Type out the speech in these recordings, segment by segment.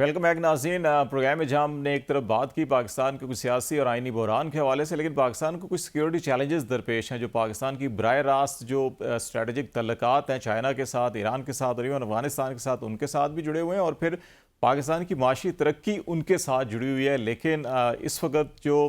Welcome back नाज़रीन। Programme में जहाँ हमने एक तरफ बात की पाकिस्तान के कुछ सियासी और आइनी बहरान के हवाले से, लेकिन पाकिस्तान को कुछ सिक्योरिटी चैलेंजेस दरपेश हैं जो पाकिस्तान की बराह रास्त जो स्ट्रेटजिक तल्लुकात हैं चाइना के साथ, ईरान के साथ और इवन अफगानिस्तान के साथ, उनके साथ भी जुड़े हुए हैं और फिर पाकिस्तान की माशी तरक्की उनके साथ जुड़ी हुई है। लेकिन इस वक्त जो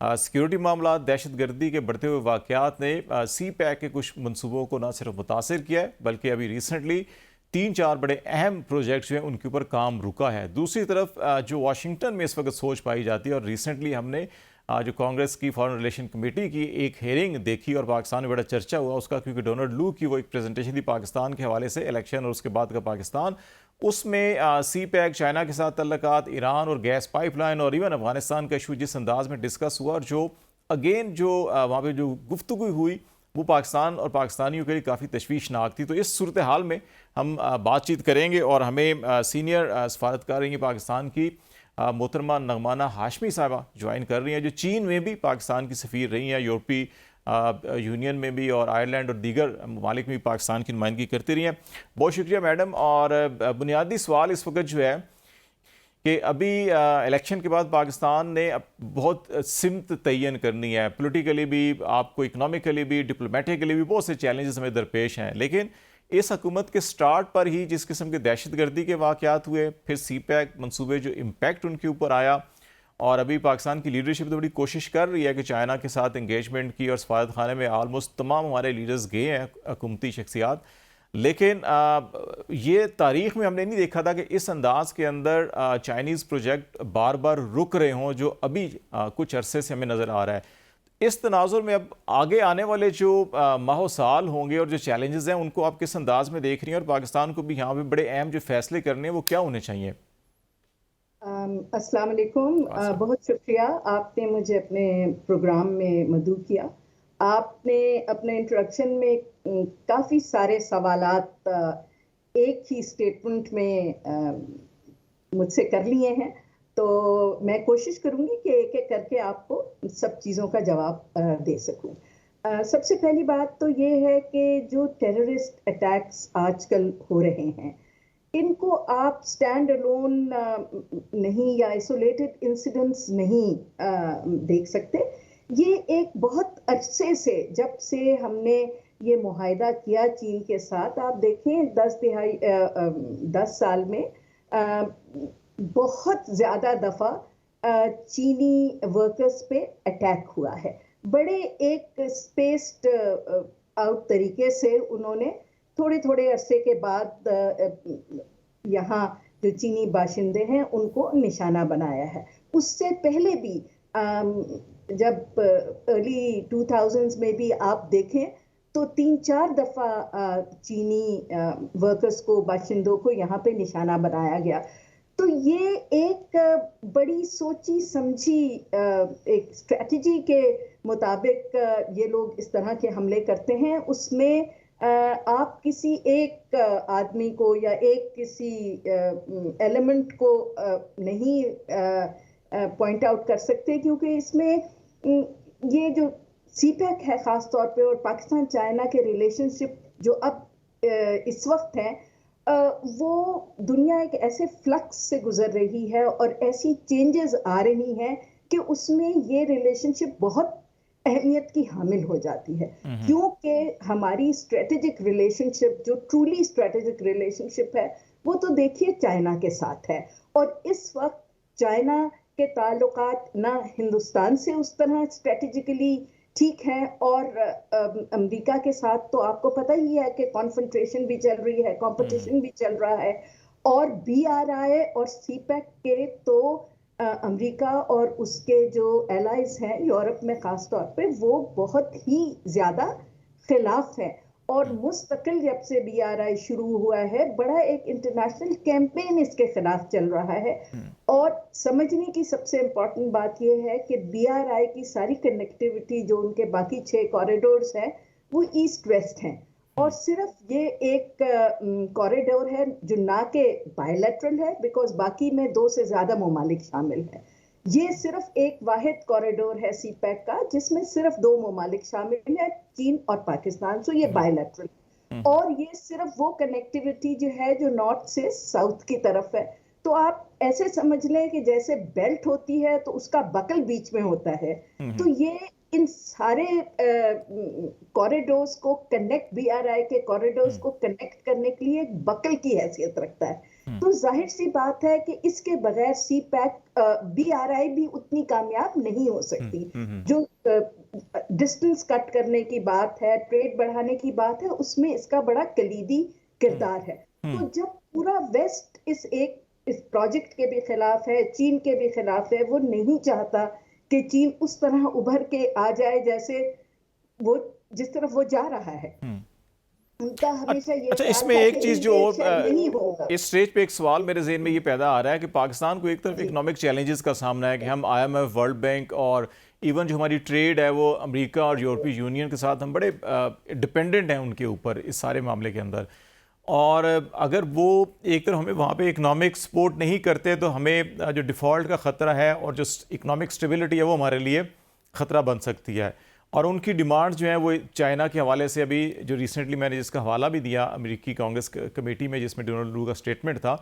सिक्योरिटी मामला, दहशत गर्दी के बढ़ते हुए वाक़यात ने सी पैक के कुछ मनसूबों को न सिर्फ मुतासर किया है बल्कि अभी रिसेंटली 3-4 बड़े अहम प्रोजेक्ट्स जो हैं उनके ऊपर काम रुका है। दूसरी तरफ जो वाशिंगटन में इस वक्त सोच पाई जाती है और रिसेंटली हमने जो कांग्रेस की फॉरेन रिलेशन कमेटी की एक हेयरिंग देखी और पाकिस्तान में बड़ा चर्चा हुआ उसका, क्योंकि डोनाल्ड लू की वो एक प्रेजेंटेशन थी पाकिस्तान के हवाले से, इलेक्शन और उसके बाद का पाकिस्तान, उसमें सी पैक, चाइना के साथ तल्लुकात, ईरान और गैस पाइपलाइन और इवन अफगानिस्तान का इशू जिस अंदाज में डिस्कस हुआ और जो अगेन जो वहाँ पर जो गुफ्तगू हुई वो पाकिस्तान और पाकिस्तानियों के लिए काफ़ी तशवीशनाक थी। तो इस सूरत हाल में हम बातचीत करेंगे और हमें सीनियर सफारतकार रही पाकिस्तान की मोहतरमा नगमाना हाशमी साहबा ज्वाइन कर रही हैं, जो चीन में भी पाकिस्तान की सफ़ीर रही हैं, यूरोपीय यूनियन में भी और आयरलैंड और दीगर ममालिक में भी पाकिस्तान की नुमाइंदगी करती रही हैं। बहुत शुक्रिया मैडम। और बुनियादी सवाल इस वक्त जो है कि अभी इलेक्शन के बाद पाकिस्तान ने बहुत सिमत तयन करनी है, पॉलिटिकली भी, आपको इकनॉमिकली भी, डिप्लोमेटिकली भी बहुत से चैलेंजेस हमें दरपेश हैं। लेकिन इस हुकूमत के स्टार्ट पर ही जिस किस्म के दहशतगर्दी के वाक़यात हुए, फिर सी पैक मनसूबे जो इम्पैक्ट उनके ऊपर आया, और अभी पाकिस्तान की लीडरशिप तो बड़ी कोशिश कर रही है कि चाइना के साथ इंगेजमेंट की, और सफारत खाने में आलमोस्ट तमाम हमारे लीडर्स गए हैं, हुकूमती शख्सियात। लेकिन ये तारीख में हमने नहीं देखा था कि इस अंदाज के अंदर चाइनीज़ प्रोजेक्ट बार बार रुक रहे हों, जो अभी कुछ अरसे से हमें नज़र आ रहा है। इस तनाजुर में अब आगे आने वाले जो माह साल होंगे और जो चैलेंजेस हैं उनको आप किस अंदाज में देख रही हैं, और पाकिस्तान को भी यहाँ पे बड़े अहम जो फैसले करने हैं वो क्या होने चाहिए? अस्सलाम वालेकुम। बहुत शुक्रिया, आपने मुझे अपने प्रोग्राम में मदऊ किया। आपने अपने इंट्रोडक्शन में काफ़ी सारे सवालात एक ही स्टेटमेंट में मुझसे कर लिए हैं, तो मैं कोशिश करूंगी कि एक एक करके आपको सब चीज़ों का जवाब दे सकूं। सबसे पहली बात तो ये है कि जो टेररिस्ट अटैक्स आजकल हो रहे हैं, इनको आप स्टैंड अलोन नहीं या आइसोलेटेड इंसिडेंट्स नहीं देख सकते। ये एक बहुत अरसे से, जब से हमने ये मुआहिदा किया चीन के साथ, आप देखें 10 साल में बहुत ज़्यादा दफ़ा चीनी वर्कर्स पे अटैक हुआ है। बड़े एक स्पेस्ड आउट तरीके से उन्होंने थोड़े थोड़े अरसे के बाद यहाँ जो चीनी बाशिंदे हैं उनको निशाना बनाया है। उससे पहले भी जब अर्ली 2000s में भी आप देखें तो 3-4 दफ़ा चीनी वर्कर्स को, बाशिंदों को यहाँ पे निशाना बनाया गया। तो ये एक बड़ी सोची समझी एक स्ट्रेटजी के मुताबिक ये लोग इस तरह के हमले करते हैं। उसमें आप किसी एक आदमी को या एक किसी एलिमेंट को नहीं पॉइंट आउट कर सकते, क्योंकि इसमें ये जो सी पैक है ख़ास तौर पे, और पाकिस्तान चाइना के रिलेशनशिप जो अब इस वक्त है, वो दुनिया एक ऐसे फ्लक्स से गुजर रही है और ऐसी चेंजेस आ रही हैं कि उसमें ये रिलेशनशिप बहुत अहमियत की हामिल हो जाती है। क्योंकि हमारी स्ट्रेटेजिक रिलेशनशिप, जो ट्रूली स्ट्रेटेजिक रिलेशनशिप है, वो तो देखिए चाइना के साथ है, और इस वक्त चाइना के ताल्लुकात ना हिंदुस्तान से उस तरह स्ट्रेटेजिकली ठीक है, और अमेरिका के साथ तो आपको पता ही है कि कॉन्फ्रंट्रेशन भी चल रही है, कंपटीशन भी चल रहा है, और BRI और सी पैक के तो अमेरिका और उसके जो एलाइज हैं यूरोप में ख़ास तौर पे, वो बहुत ही ज़्यादा खिलाफ है। और मुस्तकिल जब से BRI शुरू हुआ है, बड़ा एक इंटरनेशनल कैंपेन इसके खिलाफ चल रहा है। और समझने की सबसे इम्पोर्टेंट बात यह है कि BRI की सारी कनेक्टिविटी, जो उनके बाकी 6 कॉरिडोर्स हैं, वो ईस्ट वेस्ट हैं, और सिर्फ ये एक कॉरिडोर है जो ना के बायलैटरल है, बिकॉज बाकी में 2 से ज़्यादा ममालिक शामिल हैं। ये सिर्फ एक वाहिद कॉरिडोर है सी पैक का जिसमें सिर्फ 2 ममालिक शामिल है, चीन और पाकिस्तान, सो ये बायलैटरल। और ये सिर्फ वो कनेक्टिविटी जो है जो नॉर्थ से साउथ की तरफ है। तो आप ऐसे समझ लें कि जैसे बेल्ट होती है तो उसका बकल बीच में होता है। तो ये इन सारे कॉरिडोर्स को कनेक्ट, बीआरआई के कॉरिडोर्स को कनेक्ट करने के लिए एक बकल की हैसियत रखता है। तो जाहिर सी बात है कि इसके बगैर सी पैक, बीआरआई भी उतनी कामयाब नहीं हो सकती। जो डिस्टेंस कट करने की बात है, ट्रेड बढ़ाने की बात है, उसमें इसका बड़ा कलीदी किरदार है। तो जब पूरा वेस्ट इस प्रोजेक्ट के भी खिलाफ है, चीन के भी खिलाफ है, वो नहीं चाहता कि चीन उस तरह उभर के आ जाए जैसे वो जिस तरफ वो जा रहा है। उनका हमेशा ये अच्छा, ख्याल इसमें था एक कि चीज जो नहीं होगा। इस स्टेज पे एक सवाल मेरे ज़हन में ये पैदा आ रहा है कि पाकिस्तान को एक तरफ इकोनॉमिक चैलेंजेस का सामना है कि हम आईएमएफ, वर्ल्ड बैंक और इवन जो हमारी ट्रेड है वो अमेरिका और यूरोपीय यूनियन के साथ हम बड़े डिपेंडेंट हैं उनके ऊपर इस सारे मामले के अंदर। और अगर वो एक तरफ हमें वहाँ पे इकोनॉमिक सपोर्ट नहीं करते तो हमें जो डिफ़ॉल्ट का ख़तरा है और जो इकोनॉमिक स्टेबिलिटी है वो हमारे लिए ख़तरा बन सकती है। और उनकी डिमांड्स जो हैं वो चाइना के हवाले से, अभी जो रिसेंटली मैंने जिसका हवाला भी दिया अमेरिकी कांग्रेस कमेटी में जिसमें डोनाल्ड ट्रम्प का स्टेटमेंट था,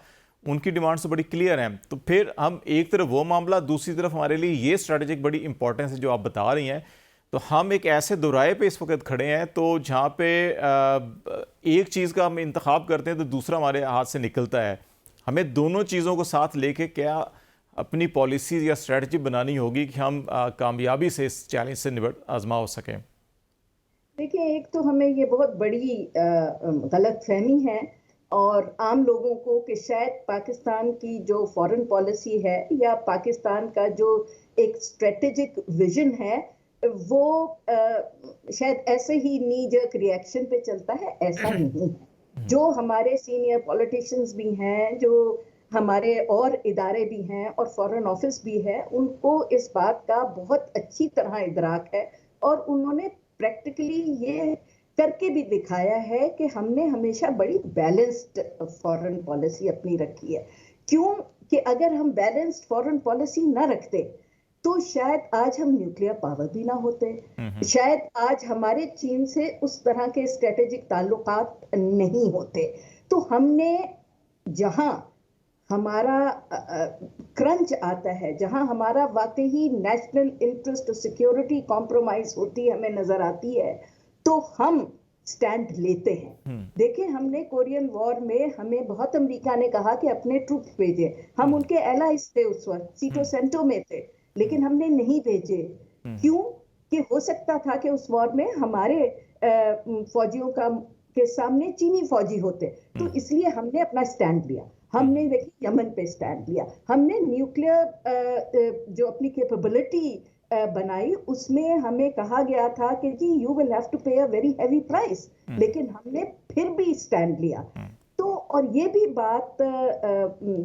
उनकी डिमांड्स तो बड़ी क्लियर हैं। तो फिर हम एक तरफ वो मामला, दूसरी तरफ हमारे लिए ये स्ट्रैटेजिक बड़ी इंपॉर्टेंस है जो आप बता रही हैं। तो हम एक ऐसे दोराए पे इस वक्त खड़े हैं तो जहाँ पे एक चीज़ का हम इंतखाब करते हैं तो दूसरा हमारे हाथ से निकलता है। हमें दोनों चीज़ों को साथ लेके क्या अपनी पॉलिसीज़ या स्ट्रेटजी बनानी होगी कि हम कामयाबी से इस चैलेंज से आजमा हो सकें। देखिए, एक तो हमें ये बहुत बड़ी गलत फहमी है और आम लोगों को कि शायद पाकिस्तान की जो फॉरेन पॉलिसी है या पाकिस्तान का जो एक स्ट्रेटेजिक विजन है वो शायद ऐसे ही नी जर्क रिएक्शन पे चलता है। ऐसा नहीं है। जो हमारे सीनियर पॉलिटिशियंस भी हैं, जो हमारे और इदारे भी हैं और फॉरेन ऑफिस भी है, उनको इस बात का बहुत अच्छी तरह इदराक है और उन्होंने प्रैक्टिकली ये करके भी दिखाया है कि हमने हमेशा बड़ी बैलेंस्ड फॉरेन पॉलिसी अपनी रखी है। क्यों कि अगर हम बैलेंस्ड फॉरेन पॉलिसी ना रखते तो शायद आज हम न्यूक्लियर पावर भी ना होते, शायद आज हमारे चीन से उस तरह के स्ट्रेटेजिक ताल्लुकात नहीं होते। तो हमने जहां हमारा क्रंच आता है, जहां हमारा वाकई नेशनल इंटरेस्ट और सिक्योरिटी कॉम्प्रोमाइज होती है, हमें नजर आती है, तो हम स्टैंड लेते हैं। देखिए, हमने कोरियन वॉर में हमें बहुत अमेरिका ने कहा कि अपने ट्रूप्स भेजे, हम उनके एलाइज थे, उस वक्त सीटो सेंटो में थे, लेकिन हमने नहीं भेजे। क्यों कि हो सकता था कि उस वॉर में हमारे फौजियों के सामने चीनी फौजी होते, तो इसलिए हमने अपना स्टैंड लिया। हमने देखिए यमन पे स्टैंड लिया, हमने न्यूक्लियर जो अपनी कैपेबिलिटी बनाई, उसमें हमें कहा गया था कि जी यू विल हैव टू पे अ वेरी हैवी प्राइस, लेकिन हमने फिर भी स्टैंड लिया। तो और ये भी बात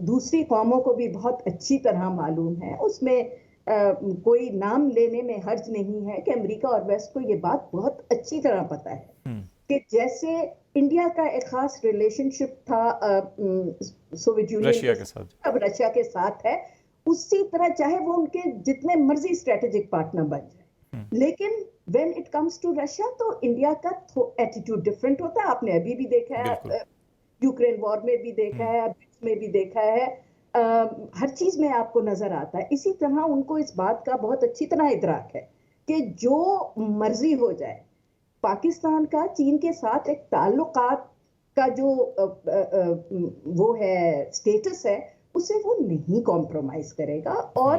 दूसरी कौमों को भी बहुत अच्छी तरह मालूम है, उसमें कोई नाम लेने में हर्ज नहीं है कि अमेरिका और वेस्ट को ये बात बहुत अच्छी तरह पता है कि जैसे इंडिया का एक खास रिलेशनशिप था सोवियत यूनियन के साथ, अब रशिया के साथ है, उसी तरह चाहे वो उनके जितने मर्जी स्ट्रेटेजिक पार्टनर बन जाए, लेकिन when it comes to Russia तो इंडिया का एटीट्यूड डिफरेंट होता है। आपने अभी भी देखा है, यूक्रेन वॉर में भी देखा है, ब्रिक्स में भी देखा है, हर चीज में आपको नजर आता है। इसी तरह उनको इस बात का बहुत अच्छी तरह इदराक है कि जो मर्जी हो जाए, पाकिस्तान का चीन के साथ एक ताल्लुकात का जो वो है स्टेटस है, उसे वो नहीं कॉम्प्रोमाइज करेगा। और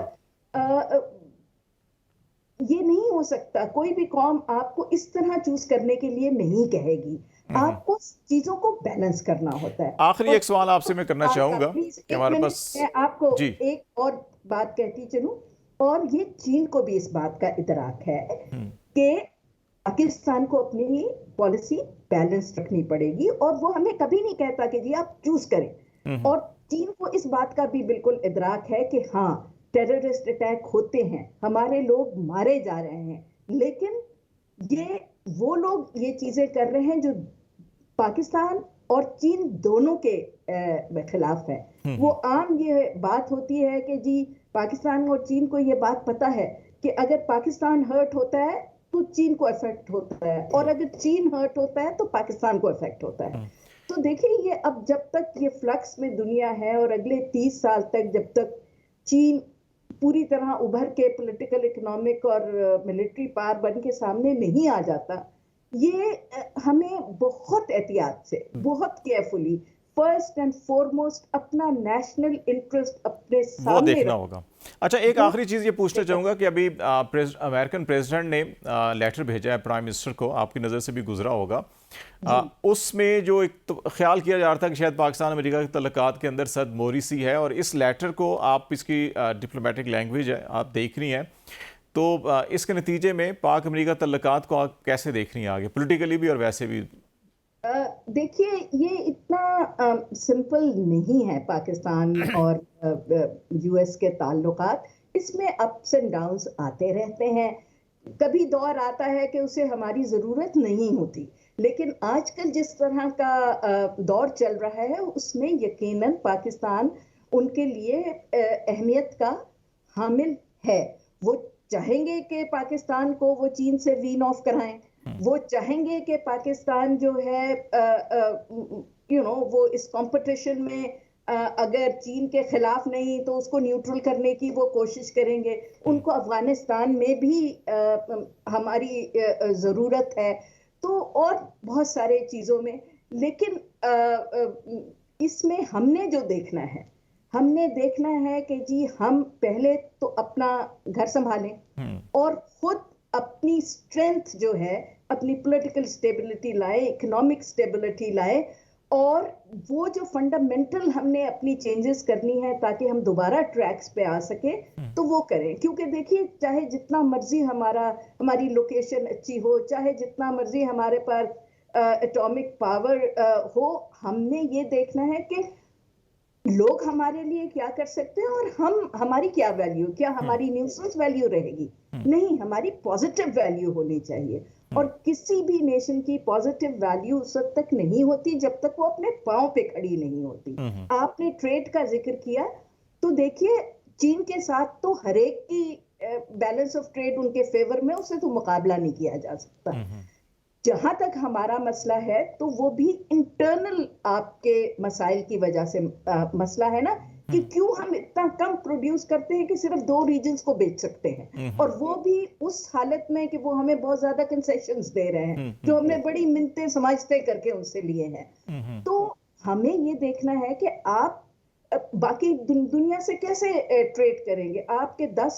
ये नहीं हो सकता, कोई भी कौम आपको इस तरह चूज करने के लिए नहीं कहेगी, आपको चीजों को बैलेंस करना होता है। आखिरी एक सवाल आपसे मैं करना चाहूंगा कि हमारे पास, मैं आपको एक और बात कहती चलूं, और ये चीन को भी इस बात का इदराक है कि पाकिस्तान को अपनी पॉलिसी बैलेंस रखनी पड़ेगी, और वो हमें कभी नहीं कहता कि जी आप चूज करें। और चीन को इस बात का भी बिल्कुल इदराक है कि हाँ, टेररिस्ट अटैक होते हैं, हमारे लोग मारे जा रहे हैं, लेकिन ये वो लोग ये चीजें कर रहे हैं जो पाकिस्तान और चीन दोनों के खिलाफ है। वो आम ये बात होती है कि जी पाकिस्तान और चीन को ये बात पता है कि अगर पाकिस्तान हर्ट होता है तो चीन को इफेक्ट होता है, और अगर चीन हर्ट होता है तो पाकिस्तान को इफेक्ट होता है। तो देखिए ये अब जब तक ये फ्लक्स में दुनिया है और अगले 30 साल तक जब तक चीन पूरी तरह उभर के पॉलिटिकल इकोनॉमिक और मिलिट्री पावर बन के सामने नहीं आ जाता, ये हमें बहुत एहतियात से, बहुत केयरफुली, फर्स्ट एंड फॉरमोस्ट अपना नेशनल इंटरेस्ट अपने वो सामने देखना होगा। अच्छा, एक वो आखिरी चीज़ ये पूछना चाहूँगा कि अभी अमेरिकन प्रेसिडेंट ने लेटर भेजा है प्राइम मिनिस्टर को, आपकी नज़र से भी गुजरा होगा। उसमें जो एक तो ख्याल किया जा रहा था कि शायद पाकिस्तान अमेरिका के तल्लुकात के अंदर सदमोरी सी है, और इस लेटर को आप, इसकी डिप्लोमेटिक लैंग्वेज है, आप देख रही हैं, तो इसके नतीजे में पाक अमेरिका तल्लुकात को आप कैसे देख रही हैं आगे, पोलिटिकली भी और वैसे भी? देखिए ये इतना सिंपल नहीं है पाकिस्तान और यूएस के ताल्लुकात। इसमें अप्स एंड डाउन्स आते रहते हैं। कभी दौर आता है कि उसे हमारी ज़रूरत नहीं होती, लेकिन आजकल जिस तरह का दौर चल रहा है उसमें यकीनन पाकिस्तान उनके लिए अहमियत का हामिल है। वो चाहेंगे कि पाकिस्तान को वो चीन से वीन ऑफ कराएं, वो चाहेंगे कि पाकिस्तान जो है वो इस कंपटीशन में अगर चीन के खिलाफ नहीं तो उसको न्यूट्रल करने की वो कोशिश करेंगे। उनको अफगानिस्तान में भी हमारी ज़रूरत है, तो और बहुत सारे चीज़ों में। लेकिन इसमें हमने जो देखना है, हमने देखना है कि जी हम पहले तो अपना घर संभालें और खुद अपनी स्ट्रेंथ जो है, अपनी पॉलिटिकल स्टेबिलिटी लाए, इकोनॉमिक स्टेबिलिटी लाए, और वो जो फंडामेंटल हमने अपनी चेंजेस करनी है ताकि हम दोबारा ट्रैक्स पे आ सके, तो वो करें। क्योंकि देखिए चाहे जितना मर्जी हमारी लोकेशन अच्छी हो, चाहे जितना मर्जी हमारे पास एटॉमिक पावर हो, हमने ये देखना है कि लोग हमारे लिए क्या कर सकते हैं और हमारी क्या वैल्यू, क्या हमारी न्यूट्रल वैल्यू रहेगी? नहीं, हमारी पॉजिटिव वैल्यू होनी चाहिए। और किसी भी नेशन की पॉजिटिव वैल्यू उस वक्त तक नहीं होती जब तक वो अपने पांव पे खड़ी नहीं होती। आपने ट्रेड का जिक्र किया, तो देखिए चीन के साथ तो हर एक की बैलेंस ऑफ ट्रेड उनके फेवर में, उससे तो मुकाबला नहीं किया जा सकता। जहां तक हमारा मसला है तो वो भी इंटरनल आपके मसाइल की वजह से मसला है ना, कि क्यों हम इतना कम प्रोड्यूस करते हैं कि सिर्फ 2 रीजन्स को बेच सकते हैं, और वो भी उस हालत में कि वो हमें बहुत ज्यादा कंसेशंस दे रहे हैं जो हमने बड़ी मिन्नतें समझते करके उनसे लिए हैं। तो हमें ये देखना है कि आप बाकी दुनिया से कैसे ट्रेड करेंगे। आपके 10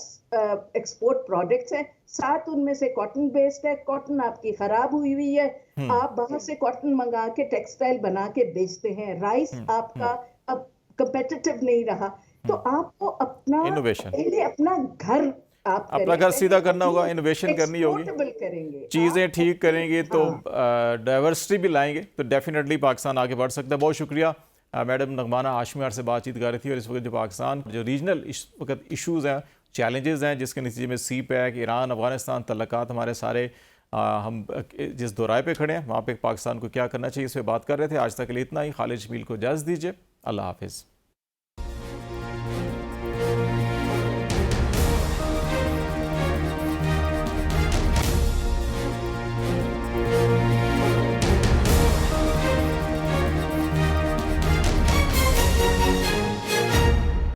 एक्सपोर्ट प्रोडक्ट्स हैं, 7 उनमें से कॉटन बेस्ड है, कॉटन आपकी खराब हुई हुई है, आप बाहर से कॉटन मंगा के टेक्सटाइल बना के बेचते हैं, राइस आपका अब कंपेटिटिव नहीं रहा। तो आपको अपना पहले अपना घर सीधा करना होगा, इनोवेशन करनी होगी, करेंगे, चीज़ें ठीक करेंगे तो डाइवर्सिटी भी लाएंगे, तो डेफिनेटली पाकिस्तान आगे बढ़ सकता है। बहुत शुक्रिया मैडम नगमाना हाशमी से बातचीत कर रही थी। और इस वक्त जो पाकिस्तान जो रीजनल इस वक्त इशूज़ हैं, चैलेंजेस हैं, जिसके नतीजे में सी पैक, ईरान, अफगानिस्तान तल्लुकात, हमारे सारे हम जिस दोराए पे खड़े हैं वहाँ पे पाकिस्तान को क्या करना चाहिए, इस पर बात कर रहे थे। आज तक के लिए इतना ही। खालिद जमील को इजाज़त दीजिए। अल्लाह हाफिज़।